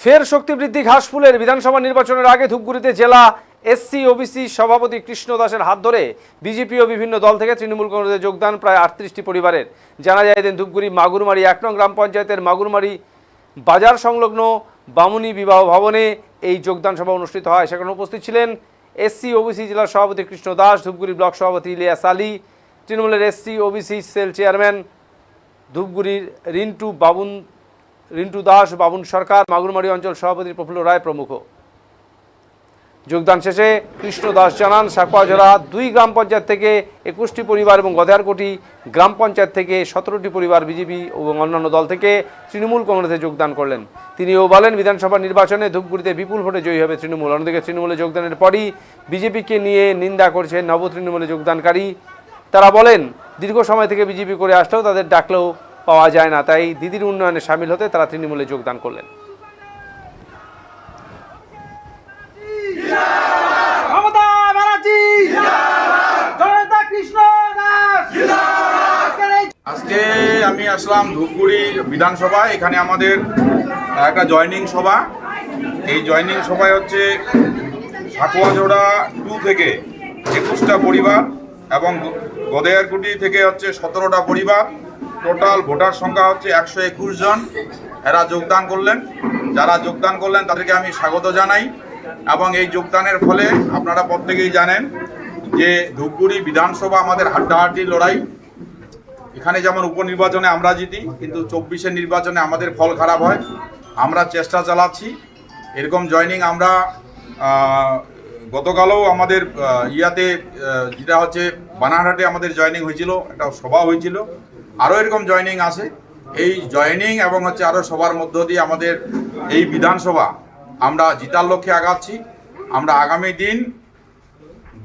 ফের শক্তি বৃদ্ধি ঘাসফুলের। বিধানসভা নির্বাচনের আগে ধূপগুড়িতে জেলা এসসি ওবিসি সভাপতি কৃষ্ণ দাসের হাত ধরে বিজেপি ও বিভিন্ন দল থেকে তৃণমূল কংগ্রেসে যোগদান প্রায় 38টি পরিবারের। জানা যায় এদিন ধূপগুড়ি মাগুরমারি 1 নং গ্রাম পঞ্চায়েতের মাগুরমারি বাজার সংলগ্ন বামুনি বিবাহ ভবনে এই যোগদান সভা অনুষ্ঠিত হয়। সেখানে উপস্থিত ছিলেন এসসি ওবিসি জেলা সভাপতি কৃষ্ণ দাস, ধূপগুড়ি ব্লক সভাপতি ইলিয়াস আলী, তৃণমূলের এসসি ওবিসি সেল চেয়ারম্যান ধূপগুড়ির রিন্টু দাস, বাবুন সরকার, মাগুরমারি অঞ্চল সভাপতি প্রফুল্ল রায় প্রমুখ। যোগদান শেষে কৃষ্ণ দাস জানান, সাকুয়াঝোড়া 2 গ্রাম পঞ্চায়েত থেকে 21টি পরিবার এবং গধেয়ারকোটি গ্রাম পঞ্চায়েত থেকে 17টি পরিবার বিজেপি এবং অন্যান্য দল থেকে তৃণমূল কংগ্রেসে যোগদান করলেন। তিনিও বলেন, বিধানসভা নির্বাচনে ধূপগুড়িতে বিপুল ভোটে জয়ী হবে তৃণমূল। অন্যদিকে তৃণমূলে যোগদানের পরই বিজেপিকে নিয়ে নিন্দা করছেন নব তৃণমূলে যোগদানকারী। তারা বলেন, দীর্ঘ সময় থেকে বিজেপি করে আসলেও তাদের ডাকলেও পাওয়া যায় না, তাই দিদির উন্নয়নে সামিল হতে তারা তৃণমূলে যোগদান করলেন। আজকে আমি আসলাম ধূপগুড়ি বিধানসভায়। এখানে আমাদের একটা জয়নিং সভা। এই জয়নিং সভায় হচ্ছে সাকুয়াঝোড়া 2 থেকে 21টা পরিবার এবং গধেয়ারকুটি থেকে হচ্ছে 17টা পরিবার। টোটাল ভোটার সংখ্যা হচ্ছে 121 জন। এরা যোগদান করলেন। যারা যোগদান করলেন তাদেরকে আমি স্বাগত জানাই। এবং এই যোগদানের ফলে আপনারা প্রত্যেকেই জানেন যে ধূপগুড়ি বিধানসভা আমাদের হাড্ডাহাড্ডির লড়াই। এখানে যেমন উপনির্বাচনে আমরা জিতি, কিন্তু 24-এর নির্বাচনে আমাদের ফল খারাপ হয়। আমরা চেষ্টা চালাচ্ছি। এরকম জয়নিং আমরা গতকালও আমাদের যেটা হচ্ছে বানারহাটে আমাদের জয়নিং হয়েছিল, একটা সভা হয়েছিল। আরও এরকম জয়নিং আছে। এই জয়নিং এবং হচ্ছে আরও সবার মধ্য দিয়ে আমাদের এই বিধানসভা আমরা জিতার লক্ষ্যে আগাচ্ছি। আমরা আগামী দিন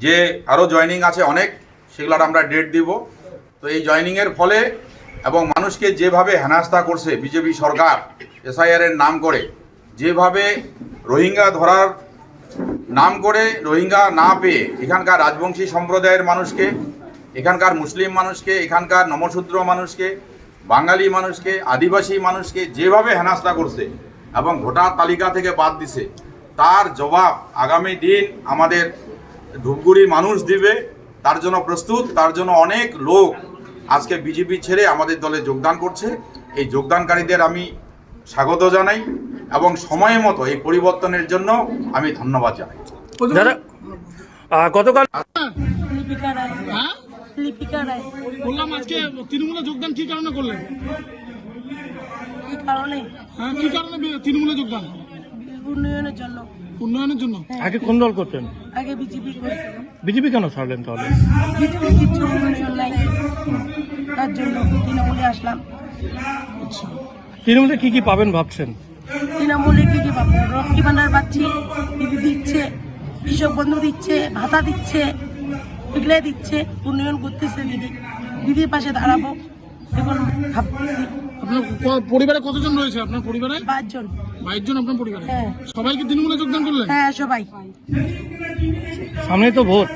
যে আরও জয়নিং আছে অনেক, সেগুলোর আমরা ডেট দিব। তো এই জয়নিংয়ের ফলে এবং মানুষকে যেভাবে হেনস্থা করছে বিজেপি সরকার এসআইআরের নাম করে, যেভাবে রোহিঙ্গা ধরার নাম করে রোহিঙ্গা না পেয়ে এখানকার রাজবংশী সম্প্রদায়ের মানুষকে, এখানকার মুসলিম মানুষকে, এখানকার নমশূদ্র মানুষকে, বাঙালি মানুষকে, আদিবাসী মানুষকে যেভাবে হেনস্থা করছে এবং ভোটার তালিকা থেকে বাদ দিছে, তার জবাব আগামী দিন আমাদের ধূপগুড়ির মানুষ দিবে। তার জন্য প্রস্তুত। তার জন্য অনেক লোক আজকে বিজেপি ছেড়ে আমাদের দলে যোগদান করছে। এই যোগদানকারীদের আমি স্বাগত জানাই এবং সময় মতো এই পরিবর্তনের জন্য আমি ধন্যবাদ জানাই। গতকাল বললাম আজকে তৃণমূলে যোগদান কি কারণে করলেন? কি কারণে তৃণমূলে যোগদান? উন্নয়নের জন্য। উন্নয়নের জন্য। আগে কোন দল করতেন? আগে বিজেপি করেছিলাম। বিজেপি কেন ছাড়লেন তাহলে? বিজেপি কিছু উন্নয়ন নাই, তার জন্য তৃণমূলে আসলাম। আচ্ছা, তৃণমূলে কি কি পাবেন ভাবছেন? তৃণমূলে কি কি পাবো? লক্ষ্মী ভান্ডার পাচ্ছি, দিদি দিচ্ছে, কৃষক বন্ধু দিচ্ছে, ভাতা দিচ্ছে, এগুলাই দিচ্ছে। উন্নয়ন করতেছে দিদি। দিদির পাশে দাঁড়াবো এখন ভাবতেছি। আপনার পরিবারে কতজন রয়েছে? আপনার পরিবারে 5 জন। 22 জন আপনার পরিবারে? হ্যাঁ। সবাইকে তৃণমূলে যোগদান করলেন? হ্যাঁ, সবাই। সামনে তো ভোট।